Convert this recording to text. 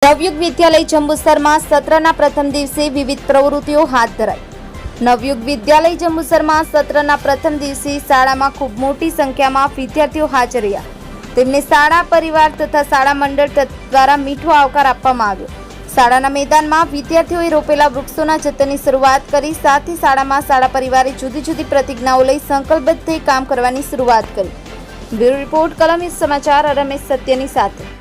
નવયુગ વિદ્યાલય જંબુસરમાં સત્રના પ્રથમ દિવસે વિવિધ પ્રવૃત્તિઓ હાથ ધરાઈ। નવયુગ વિદ્યાલય જંબુસરમાં સત્રના પ્રથમ દિવસે શાળામાં ખૂબ મોટી સંખ્યામાં વિદ્યાર્થીઓ હાજર રહ્યા। તેમને શાળા પરિવાર તથા શાળા મંડળ દ્વારા મીઠો આવકાર આપવામાં આવ્યો। શાળાના મેદાનમાં વિદ્યાર્થીઓએ રોપેલા વૃક્ષોના જતનની શરૂઆત કરી। સાથે શાળામાં શાળા પરિવારે જુદી જુદી પ્રતિજ્ઞાઓ લઈ સંકલ્પબદ્ધ થઈ કામ કરવાની શરૂઆત કરી। બ્યુરો રિપોર્ટ, કલમ સમાચાર, રમેશ સત્યની સાથે।